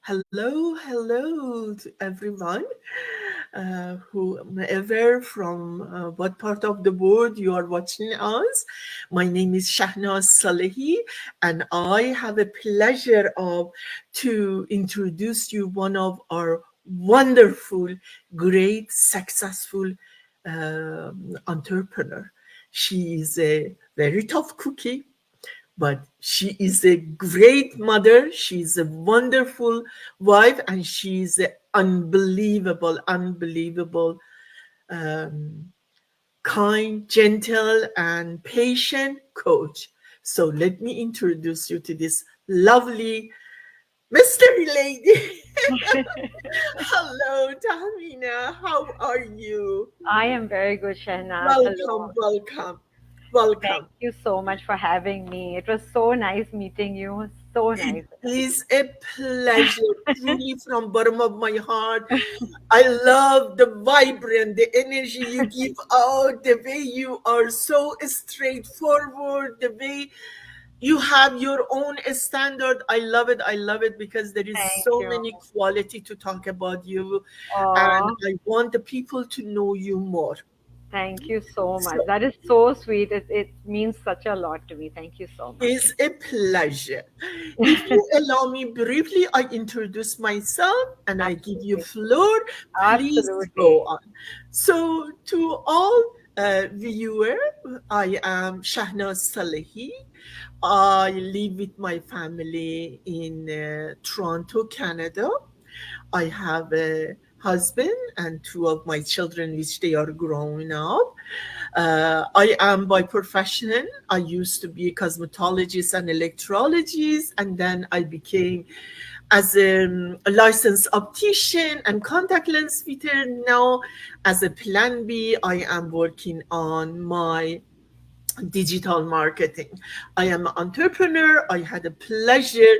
Hello to everyone, whomever from what part of the world you are watching us. My name is Shahnaz Salehi, and I have a pleasure of to introduce you one of our wonderful, great, successful entrepreneur. She is a very tough cookie, but she is a great mother. She's a wonderful wife, and she's an unbelievable, kind, gentle, and patient coach. So let me introduce you to this lovely mystery lady. Hello, Tamina. How are you? I am very good, Shehnaz. Welcome, Hello. welcome, Thank welcome. you so much for having me. It was so nice meeting you. So It nice. is a pleasure, truly from bottom of my heart. I love the vibrant, the energy you give out, the way you are so straightforward, the way you have your own standard. I love it. I love it because there is Thank so you. many quality to talk about you, and Oh, I want the people to know you more. thank you so much. So That is so sweet. It means such a lot to me. Thank you so much. it's a pleasure. If you allow me briefly, I introduce myself and I give you Absolutely. floor. Please go Absolutely. on. So, to all viewer, I am Shahnaz Salehi. I live with my family in Toronto, Canada. I have a husband and two of my children, which they are growing up. I am by profession. I used to be a cosmetologist and electrologist, and then I became as a licensed optician and contact lens fitter. Now, as a plan B, I am working on my digital marketing. I am an entrepreneur. I had a pleasure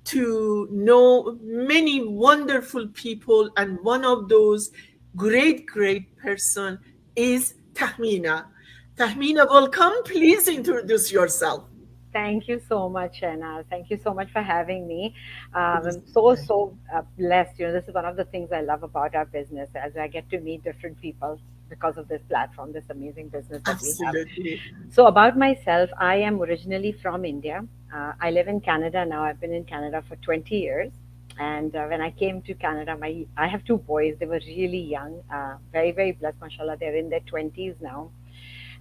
to know many wonderful people, and one of those great person is Tahmina. Tahmina, welcome. Please introduce yourself. Thank you so much, Shehnaz. Thank you so much for having me. It is I'm a pleasure. so blessed. This is one of the things I love about our business, as I get to meet different people because of this platform, this amazing business that we have. Absolutely. So, about myself, I am originally from India. I live in Canada now. I've been in Canada for 20 years. And when I came to Canada, I have two boys. They were really young, very blessed, mashallah. They're in their 20s now.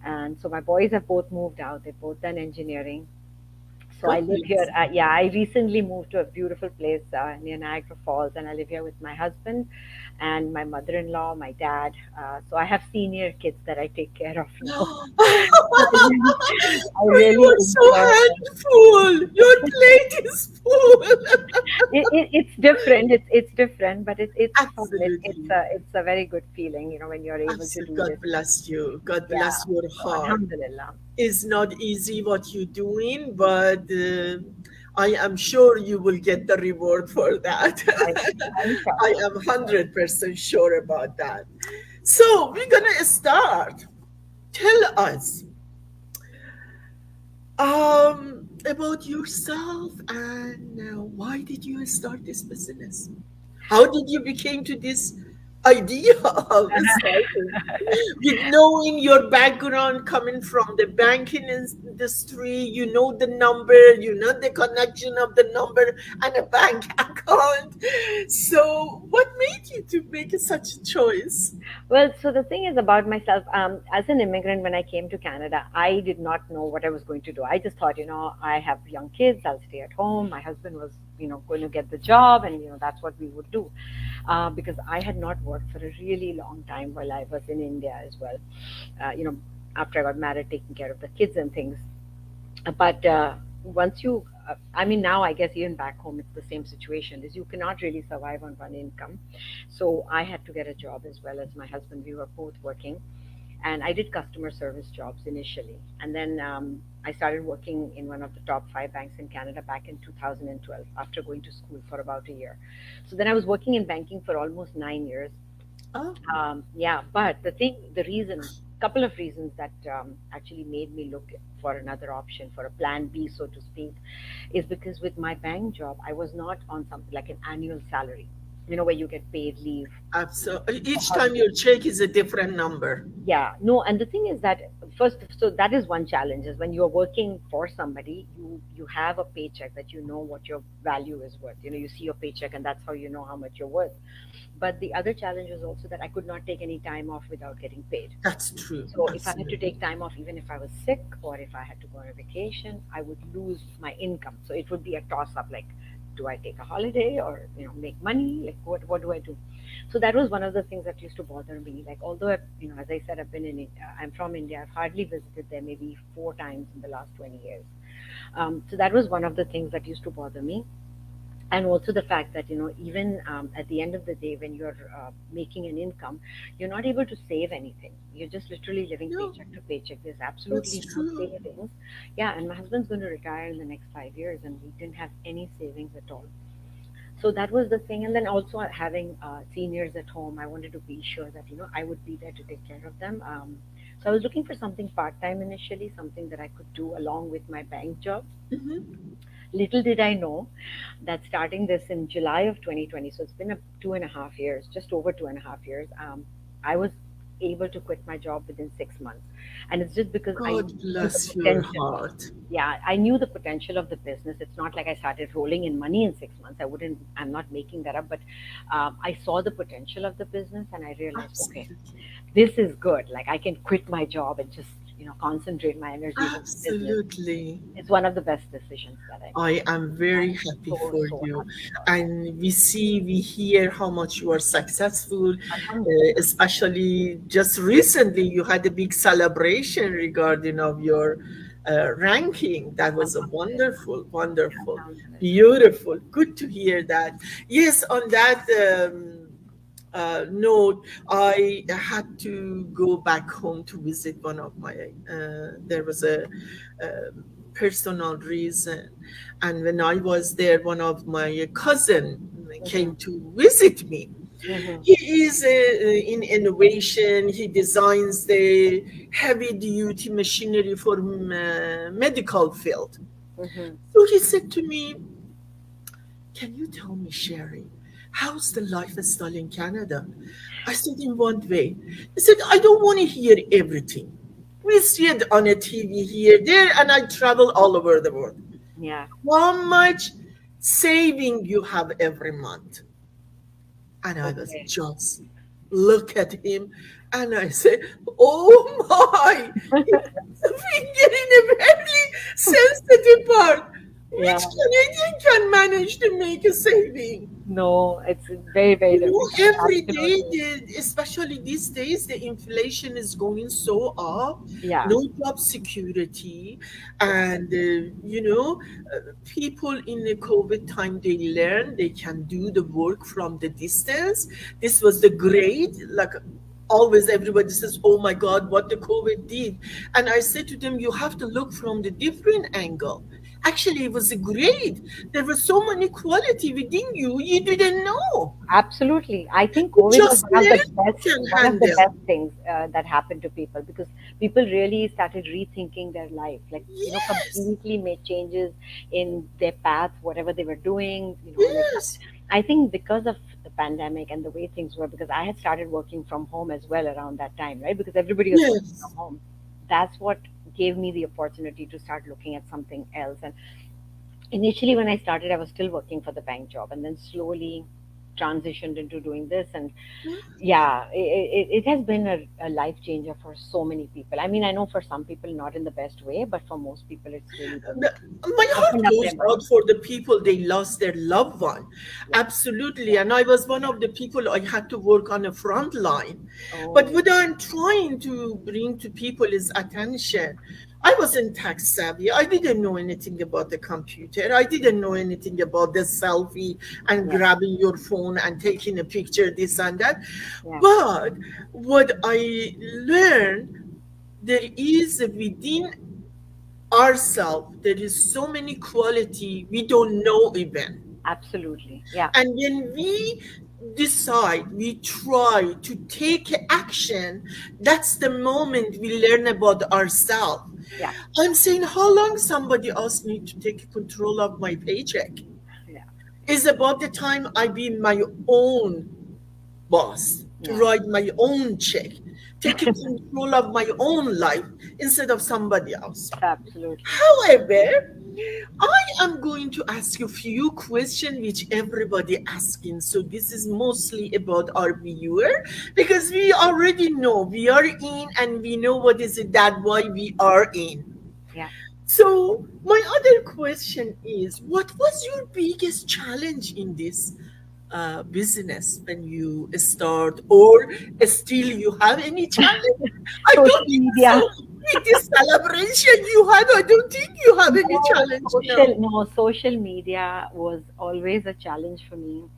And so my boys have both moved out. They've both done engineering. So I God live here. bless. Yeah, I recently moved to a beautiful place near Niagara Falls, and I live here with my husband and my mother-in-law, my dad. So I have senior kids that I take care of now. I You really are so enjoy it. handful. Your plate is full. It's different. It's different, but it's fun. Absolutely. It's a very good feeling, when you're able to Absolutely. do God this. bless you. God Yeah. bless your So heart. Alhamdulillah. It's not easy what you're doing, but I am sure you will get the reward for that. I, I inshallah. am 100% sure about that. So, we're going to start. Tell us about yourself, and why did you start this business? How did you became to this idea of starting? With knowing your background coming from the banking industry, you know the number, you know the connection of the number and a bank account. So, what made you to make such a choice? Well, so the thing is about myself, as an immigrant, when I came to Canada, I did not know what I was going to do. I just thought, I have young kids, I'll stay at home. My husband was, going to get the job, and, that's what we would do. Because I had not worked for a really long time while I was in India as well. After I got married, taking care of the kids and things. But once you I mean, now I guess even back home it's the same situation, is you cannot really survive on one income. So I had to get a job as well as my husband. We were both working, and I did customer service jobs initially, and then I started working in one of the top 5 banks in Canada back in 2012 after going to school for about a year. So then I was working in banking for almost 9 years. Oh, Yeah, but the reason couple of reasons that actually made me look for another option, for a plan B, so to speak, is because with my bank job, I was not on something like an annual salary, where you get paid leave. Absolutely. Each time Holiday. your check is a different number. Yeah, no, and the thing is that first, so that is one challenge is when you're working for somebody, you have a paycheck that you know what your value is worth. You see your paycheck, and that's how you know how much you're worth. But the other challenge was also that I could not take any time off without getting paid. That's true. So if I had to Absolutely. take time off, even if I was sick or if I had to go on a vacation, I would lose my income. So it would be a toss up like, do I take a holiday or make money? Like what do I do? So that was one of the things that used to bother me. Like although as I said, I'm from India. I've hardly visited there maybe 4 times in the last 20 years. So that was one of the things that used to bother me, and also the fact that even at the end of the day when you're making an income, you're not able to save anything. You're just literally living No, paycheck to paycheck. There's that's absolutely no true. savings. Yeah, and my husband's going to retire in the next 5 years, and we didn't have any savings at all. So that was the thing. And then also having seniors at home, I wanted to be sure that I would be there to take care of them. So I was looking for something part-time initially, something that I could do along with my bank job. Hmm. Little did I know that starting this in July of 2020, so it's been 2.5 years, just over 2.5 years, I was able to quit my job within 6 months. And it's just because I God knew the bless your potential. heart. Yeah, I knew the potential of the business. It's not like I started rolling in money in 6 months. I'm not making that up, but I saw the potential of the business and I realized, okay, Absolutely. this is good. Like I can quit my job and just, concentrate my energies on the business. Absolutely. It's one of the best decisions that I made. I am very I'm happy so, for so you. happy about that. And we see, we hear how much you are successful. Alhamdulillah. Especially just recently, you had a big celebration regarding of your ranking. That was a Alhamdulillah. wonderful, wonderful, Alhamdulillah. beautiful. Good to hear that. Yes, on that note, I had to go back home to visit one of my, there was a personal reason. And when I was there, one of my cousin came Mhm. to visit me. Mhm. He is in innovation. He designs the heavy duty machinery for medical field. Mhm. So he said to me, "Can you tell me, Sherry, how's the lifestyle in Canada?" I said, "In one way." He said, "I don't want to hear everything. We see it on a TV here, there, and I travel all over the world. Yeah. How much saving you have every month?" And I was Okay. just look at him and I said, "Oh my, it's a finger in a very sensitive part. Yeah. Which Canadian can manage to make a saving?" No, it's very, very difficult. Every day, Absolutely. especially these days, the inflation is going so up, Yeah. no job security, and people in the COVID time they learn they can do the work from the distance. This was the great, like always everybody says, "Oh my God, what the COVID did," and I said to them, "You have to look from the different angle. Actually, it was great. There was so many quality within you you didn't know. Absolutely. I think You COVID was just one of the learn you best, can one of the handle." best things that happened to people because people really started rethinking their life, like, Yes, completely made changes in their path, whatever they were doing, like yes, I think because of the pandemic and the way things were, because I had started working from home as well around that time, right? Because everybody was working from yes. home. That's what gave me the opportunity to start looking at something else. And initially when I started, I was still working for the bank job, and then slowly transitioned into doing this. And yeah, it has been a life changer for so many people. I mean, I know for some people not in the best way, but for most people it's really been The- My heart opened up goes their mind. out for the people they lost their loved one. Yeah. Absolutely. And I was one Yeah. of the people I had to work on the front line. But Oh. what I'm trying to bring to people is attention. I wasn't tech savvy. I didn't know anything about the computer. I didn't know anything about the selfie and Yeah. grabbing your phone and taking a picture, this and that. Yeah. But what I learned, there is within ourselves, there is so many quality we don't know even. Absolutely. Yeah. And when we decide, we try to take action, that's the moment we learn about ourselves. Yeah. I'm saying, how long somebody else need to take control of my paycheck? Yeah. Is about the time I be my own boss, to Yeah. write my own check, take control of my own life instead of somebody else. Absolutely. However, I am going to ask you a few questions which everybody asking. So this is mostly about our viewer because we already know we are in and we know what is it that why we are in. Yeah. So my other question is, what was your biggest challenge in this business when you start, or still you have any challenge? I Social don't think so. media. With this celebration you had, I don't think you have any challenge now. Social media was always a challenge for me.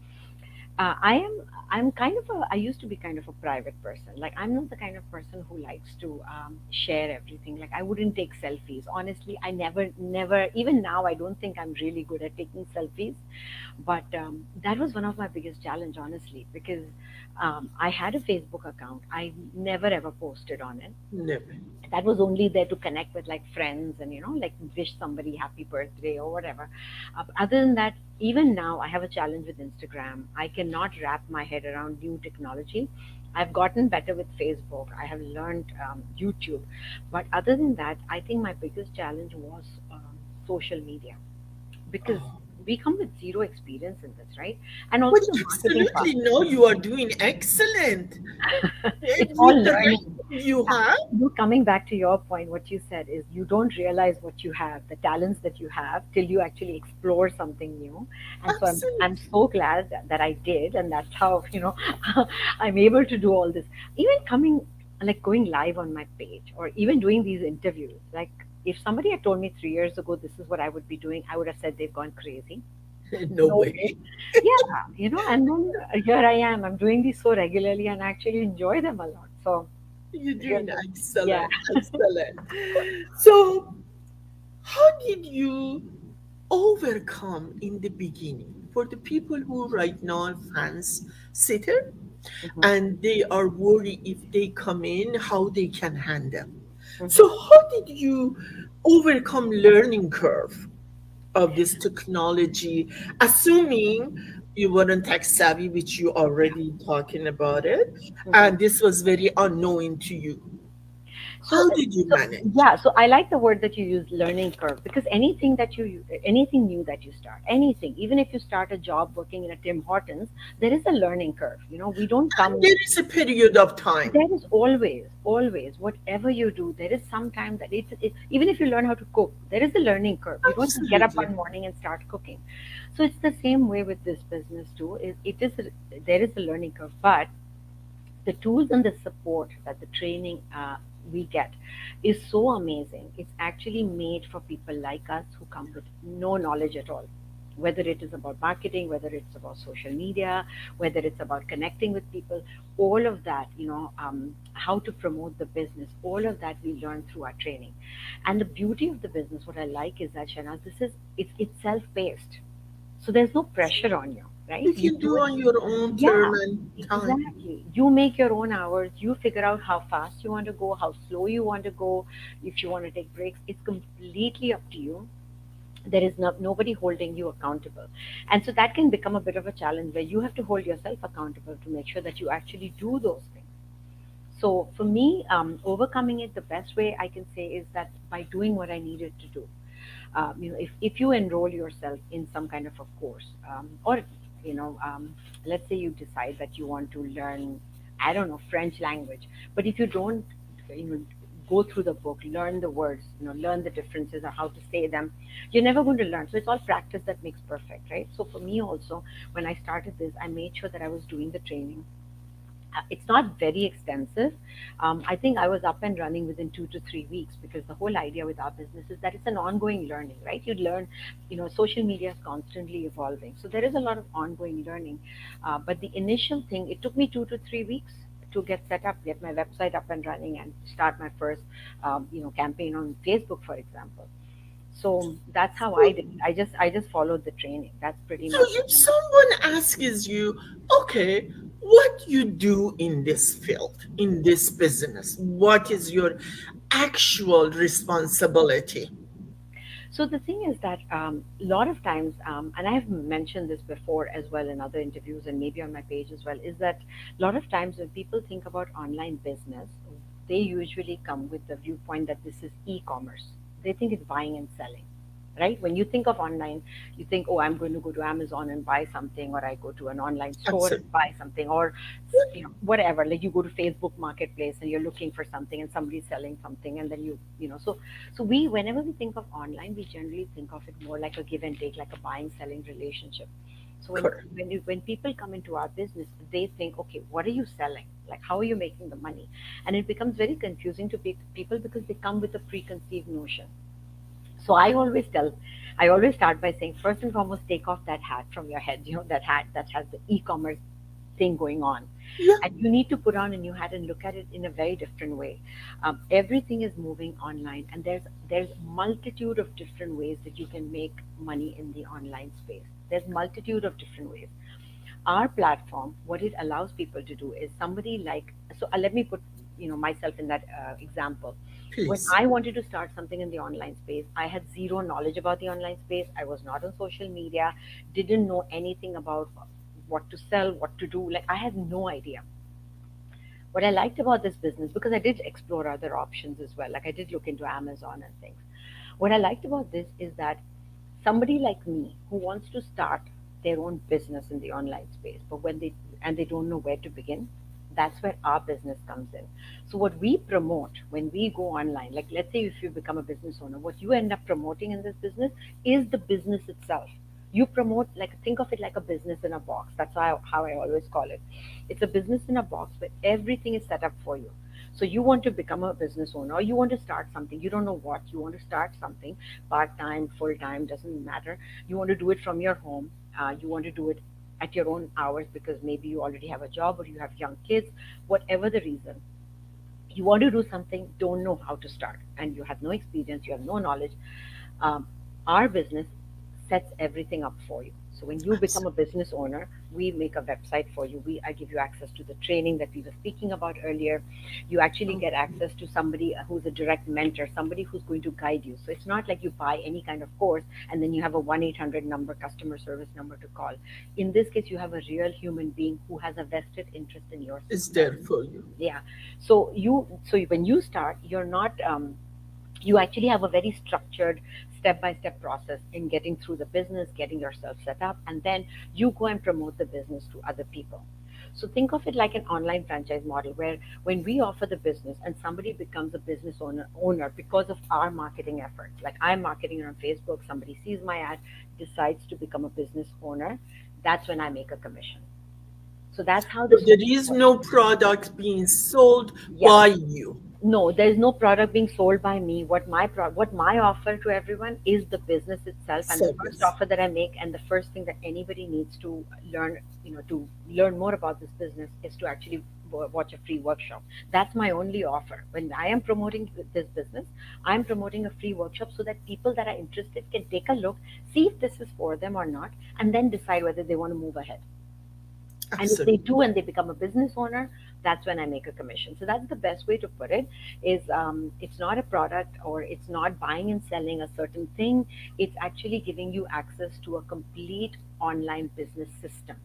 uh, i am I'm kind of a I used to be kind of a private person. Like, I'm not the kind of person who likes to share everything. Like, I wouldn't take selfies, honestly. I never, even now, I don't think I'm really good at taking selfies. But that was one of my biggest challenge, honestly, because I had a Facebook account. I never ever posted on it. Never. That was only there to connect with, like, friends, and like wish somebody happy birthday or whatever. Other than that, even now I have a challenge with Instagram. I cannot wrap my head around new technology. I've gotten better with Facebook. I have learned YouTube. But other than that, I think my biggest challenge was social media, because Oh. we come with zero experience in this, right? And But also the marketing part. absolutely no, you are doing excellent. It's all With the learning. right you have. Coming back to your point, what you said is, you don't realize what you have, the talents that you have, till you actually explore something new. And so I'm Absolutely. so glad that I did, and that's how I'm able to do all this. Even coming, like, going live on my page, or even doing these interviews. Like, if somebody had told me 3 years ago this is what I would be doing, I would have said they've gone crazy. No No way. way. Yeah, and then here I am. I'm doing these so regularly, and I actually enjoy them a lot. So You're here, doing yeah. excellent, excellent. So, how did you overcome in the beginning for the people who right now are fans sitter Mhm, and they are worried if they come in, how they can handle? So, mhm. how did you overcome learning curve of this technology, assuming you weren't tech savvy, which you Yeah. already talking about it, Mhm. and this was very unknown to you? So, How did you so manage? yeah. So I like the word that you use, learning curve, because anything new that you start, anything, even if you start a job working in a Tim Hortons, there is a learning curve. We don't And come. there is a period of time. There is always, whatever you do, there is some time that even if you learn how to cook, there is a learning curve. You don't just get up Absolutely. one morning and start cooking. So it's the same way with this business too. There is a learning curve, but the tools and the support that the training we get is so amazing. It's actually made for people like us who come with no knowledge at all. Whether it is about marketing, whether it's about social media, whether it's about connecting with people, all of that, how to promote the business, all of that we learn through our training. And the beauty of the business, what I like is that, Shanaz, it's self-paced, so there's no pressure on you, right? You You can do do it. on your own Yeah, term and time. exactly. You make your own hours. You figure out how fast you want to go, how slow you want to go. If you want to take breaks, it's completely up to you. There is nobody holding you accountable. And so that can become a bit of a challenge, where you have to hold yourself accountable to make sure that you actually do those things. So for me, overcoming it, the best way I can say is that by doing what I needed to do. If you enroll yourself in some kind of a course, or let's say you decide that you want to learn, I don't know, French language, but if you don't, you know, go through the book, learn the words, learn the differences or how to say them, you're never going to learn. So it's all practice that makes perfect, right? So for me also, when I started this, I made sure that I was doing the training. It's not very extensive. I think I was up and running within 2 to 3 weeks, because the whole idea with our business is that it's an ongoing learning, right? You learn, social media is constantly evolving. So there is a lot of ongoing learning. But the initial thing, it took me 2 to 3 weeks to get set up, get my website up and running, and start my first, campaign on Facebook, for example. So that's how I So, did it. I just followed the training. That's pretty so much if it. someone asks you, okay, what you do in this field, in this business, what is your actual responsibility? So the thing is that a lot of times, and I have mentioned this before as well in other interviews and maybe on my page as well, is that a lot of times when people think about online business, they usually come with the viewpoint that this is e-commerce. They think it's buying and selling, right? When you think of online, you think, oh, I'm going to go to Amazon and buy something, or I go to an online store and Absolutely. buy something, or whatever. Like you go to Facebook Marketplace and you're looking for something, and somebody's selling something, and then so we, whenever we think of online, we generally think of it more like a give and take, like a buying selling relationship. So Correct. when people come into our business, they think, okay, what are you selling? Like, how are you making the money? And it becomes very confusing to people because they come with a preconceived notion. So I always start by saying, first and foremost, take off that hat from your head. That hat that has the e-commerce thing going on, Yeah, and you need to put on a new hat and look at it in a very different way. Everything is moving online, and there's multitude of different ways that you can make money in the online space. There's multitude of different ways. Our platform, what it allows people to do is somebody like, so let me put myself in that example. When please. I wanted to start something in the online space, I had zero knowledge about the online space. I was not on social media, didn't know anything about what to sell, what to do. Like, I had no idea. What I liked about this business, because I did explore other options as well, like I did look into Amazon and things. What I liked about this is that somebody like me who wants to start their own business in the online space, but they don't know where to begin, that's where our business comes in. So what we promote when we go online, like let's say if you become a business owner, what you end up promoting in this business is the business itself. You promote, like, think of it like a business in a box. That's how I always call it. It's a business in a box where everything is set up for you. So you want to become a business owner, or you want to start something, you don't know what, you want to start something, part time, full time, doesn't matter. You want to do it from your home. You want to do it at your own hours because maybe you already have a job or you have young kids, whatever the reason. You want to do something, don't know how to start, and you have no experience, you have no knowledge. um, our business sets everything up for you. So when you become a Absolutely. business owner, we make a website for you. I give you access to the training that we were speaking about earlier. You actually get access to somebody who's a direct mentor, somebody who's going to guide you. So it's not like you buy any kind of course and then you have a 1-800 number, customer service number to call. In this case, you have a real human being who has a vested interest in your Is success. there for you. Yeah. So when you start, you're not you actually have a very structured step by step process in getting through the business, getting yourself set up, and then you go and promote the business to other people. So think of it like an online franchise model where when we offer the business and somebody becomes a business owner because of our marketing efforts, like I'm marketing it on Facebook, somebody sees my ad, decides to become a business owner, that's when I make a commission. So that's how So this there whole thing is works. no product being sold Yeah. by you. No, there's no product being sold by me. What my offer to everyone is the business itself, and the first Service. offer that I make, and the first thing that anybody needs to learn, to learn more about this business, is to actually watch a free workshop. That's my only offer. When I am promoting this business, I'm promoting a free workshop so that people that are interested can take a look, see if this is for them or not, and then decide whether they want to move ahead. And if they Absolutely. do and they become a business owner, that's when I make a commission. So that's the best way to put it. Is it's not a product, or it's not buying and selling a certain thing. It's actually giving you access to a complete online business system.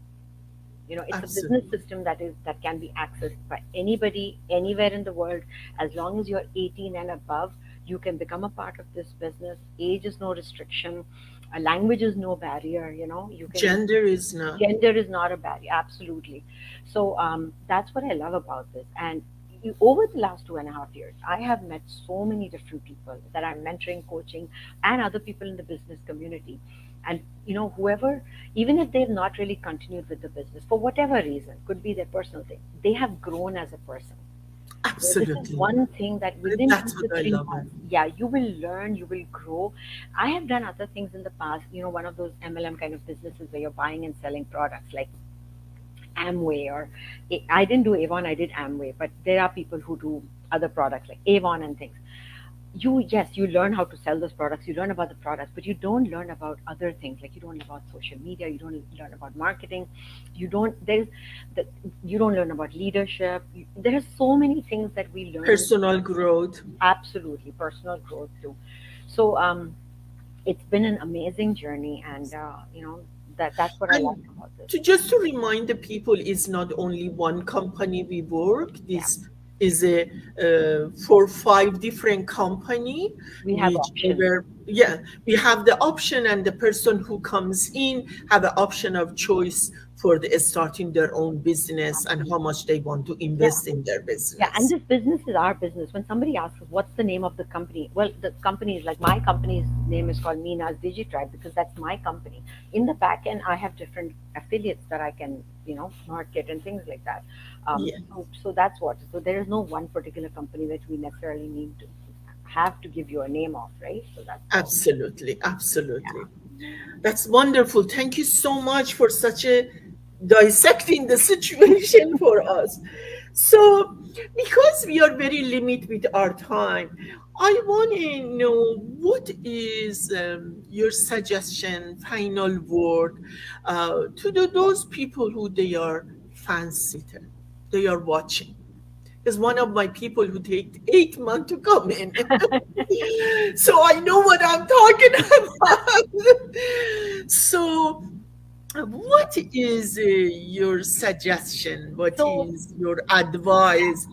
It's a business Absolutely. system that can be accessed by anybody anywhere in the world. As long as you're 18 and above, you can become a part of this business. Age is no restriction. A language is no barrier. You can be. Gender is not. Gender is not a barrier, absolutely. So that's what I love about this. And over the last 2.5 years, I have met so many different people that I'm mentoring, coaching, and other people in the business community. And whoever, even if they've not really continued with the business for whatever reason, could be their personal thing, they have grown as a person. So this is Absolutely. one thing that within two That's to what I three love it. months, yeah, you will learn, you will grow. I have done other things in the past, one of those MLM kind of businesses where you're buying and selling products like Amway, or I didn't do Avon, I did Amway, but there are people who do other products like Avon and things. you learn how to sell those products, you learn about the products, but you don't learn about other things, like you don't learn about social media, you don't learn about marketing, you don't there's the, you don't learn about leadership. There are so many things that we learn. Personal growth. Absolutely, personal growth too. So it's been an amazing journey, and that's what I like And about this. just to remind the people, it's not only one company we work. Yeah, This is a 4 5 different company, we have options. whichever. Yeah, we have the option, and the person who comes in have an option of choice for the starting their own business and how much they want to Yeah. invest in their Yeah, and business. this business is our business. When somebody asks us what's the name of the company, well, the company is like, my company's name is called Meena's DigiTribe because that's my company. In the back end, I have different affiliates that I can, market and things like that. Yeah, So that's what. So there is no one particular company that we necessarily need to have to give you a name of, right? So that's how. absolutely, Yeah. absolutely. That's wonderful. Thank you so much for such a dissecting the situation for us. So, because we are very limited with our time, I want to know what is your suggestion, final word to those people who they are fan sitter, they are watching. Because one of my people who take 8 months to come in, so I know what I'm talking about. So, what is your suggestion? What So, is your advice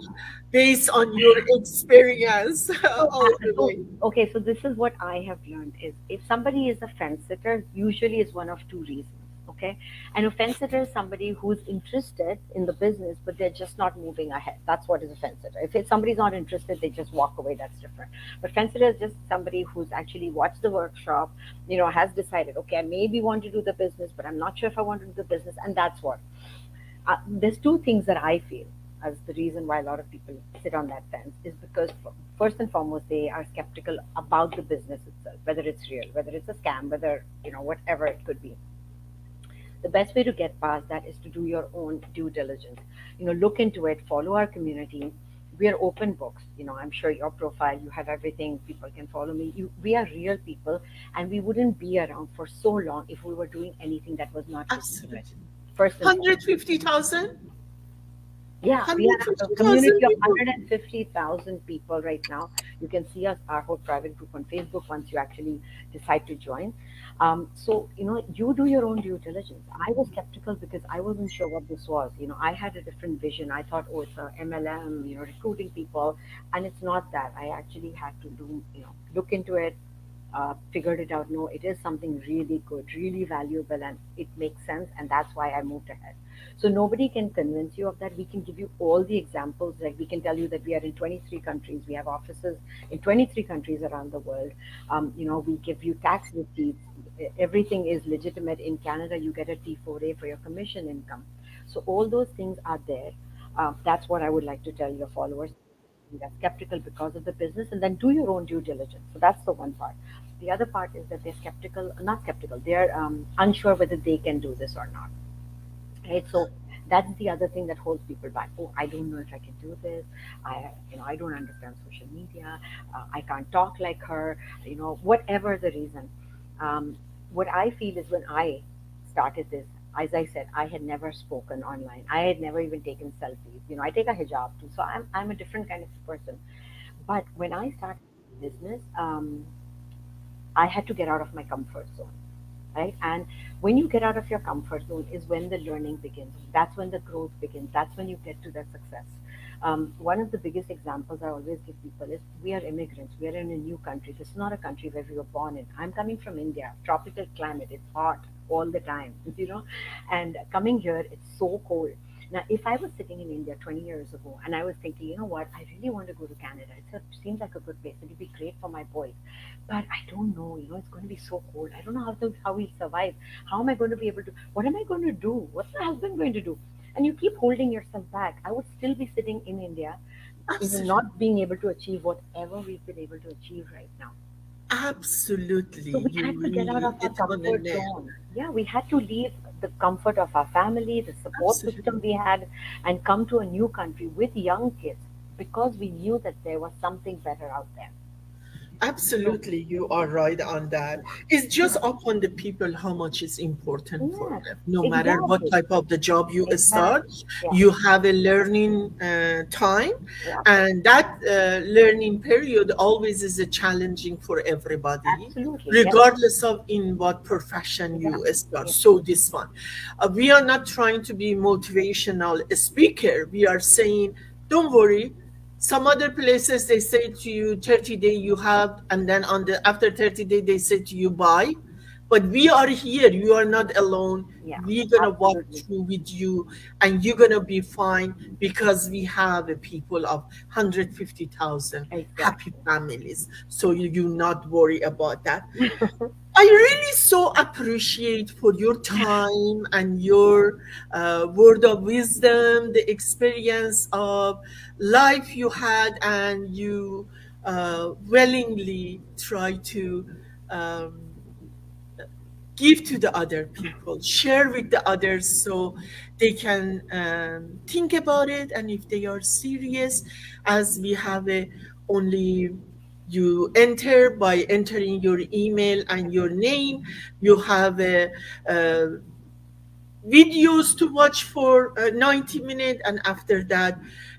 based on your experience So, all the so way? okay, so this is what I have learned is if somebody is a fence sitter, usually is one of two reasons. Okay, and a fence sitter is somebody who's interested in the business, but they're just not moving ahead. That's what is a fence sitter. If somebody's not interested, they just walk away. That's different. But fence sitter is just somebody who's actually watched the workshop, has decided, okay, I maybe want to do the business, but I'm not sure if I want to do the business, and that's what there's two things that I feel as the reason why a lot of people sit on that fence is because first and foremost they are skeptical about the business itself, whether it's real, whether it's a scam, whether whatever it could be. The best way to get past that is to do your own due diligence. Look into it, follow our community. We are open books. I'm sure your profile, you have everything. People can follow me. We are real people, and we wouldn't be around for so long if we were doing anything that was not legitimate. Absolutely. First and foremost. 150,000? Yeah, we are a 150,000 community of people? 150,000 people right now. You can see us, our whole private group on Facebook once you actually decide to join. So, you do your own due diligence. I was skeptical because I wasn't sure what this was. I had a different vision. I thought, oh, it's a MLM, recruiting people. And it's not that. I actually had to look into it, figured it out. No, it is something really good, really valuable, and it makes sense. And that's why I moved ahead. So nobody can convince you of that. We can give you all the examples. Like we can tell you that we are in 23 countries. We have offices in 23 countries around the world. We give you tax receipts. Everything is legitimate in Canada. You get a T4A for your commission income. So all those things are there. That's what I would like to tell your followers. They're skeptical because of the business, and then do your own due diligence. So that's the one part. The other part is that they're skeptical, not skeptical. They're unsure whether they can do this or not, right? So that's the other thing that holds people back. Oh, I don't know if I can do this. I don't understand social media. I can't talk like her. Whatever the reason. What I feel is when I started this, as I said, I had never spoken online. I had never even taken selfies. I take a hijab too, so I'm a different kind of person. But when I started business, I had to get out of my comfort zone, right? And when you get out of your comfort zone is when the learning begins. That's when the growth begins. That's when you get to the success. One of the biggest examples I always give people is we are immigrants. We are in a new country. This is not a country where we were born in. I'm coming from India, tropical climate. It's hot all the time, and coming here, it's so cold. Now, if I was sitting in India 20 years ago and I was thinking, you know what, I really want to go to Canada. It seems like a good place. It'd be great for my boys. But I don't know, it's going to be so cold. I don't know how we'll survive. How am I going to be able to, what am I going to do? What's my husband going to do? And you keep holding yourself back. I would still be sitting in India, Absolutely. not being able to achieve whatever we've been able to achieve right now. So Absolutely. we You had to get out really of our hit on the comfort nail. zone. Yeah, we had to leave the comfort of our family, the support system Absolutely. we had, and come to a new country with young kids because we knew that there was something better out there. So, Absolutely, you are right on that. It's just yeah, upon the people how much is important for yeah, them. No matter what exactly, type of the job you start, exactly. Yeah, you have a learning time, yeah, and that learning period always is a challenging for everybody, absolutely. Yeah, regardless of in what profession yeah, you start. yeah, So this one, we are not trying to be motivational speaker. We are saying, don't worry, some other places they say to you 30-day you have, and then on the after 30-day they say to you buy. But we are here, you are not alone. yeah, We're gonna walk absolutely. through with you, and you're gonna be fine, because we have a people of 150,000 happy Exactly. families. So you not worry about that. I really so appreciate for your time and your word of wisdom, the experience of life you had, and you willingly try to um, give to the other people, share with the others, so they can think about it. And if they are serious, as we have a only, you enter by entering your email and your name, you have a videos to watch for 90 minutes, and after that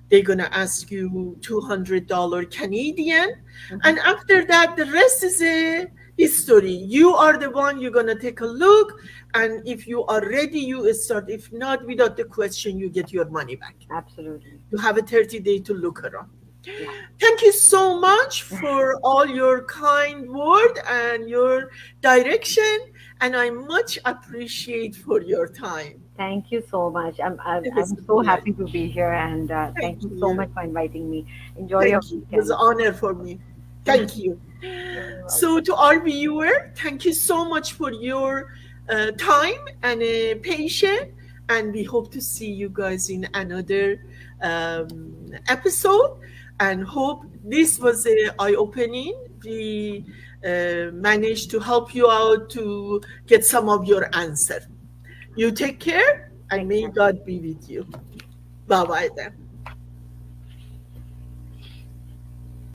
they're going to ask you $200 Canadian, Hmm. and after that the rest is a history. You are the one, you're going to take a look, and if you are ready you start. If not, without the question, you get your money back. Absolutely. You have a 30-day to look around. Yeah. Thank you so much for all your kind word and your direction, and I much appreciate for your time. Thank you so much. It was I'm a so happy pleasure. to be here, and Thank thank you so you. much for inviting me. Enjoy your Thank you. It was an weekend. honor for me. Thank you. You're So, welcome. to our viewer, thank you so much for your time and patience. And we hope to see you guys in another episode. And hope this was a eye-opening. We managed to help you out to get some of your answer. You take care, and Take may care. God be with you. Bye bye then.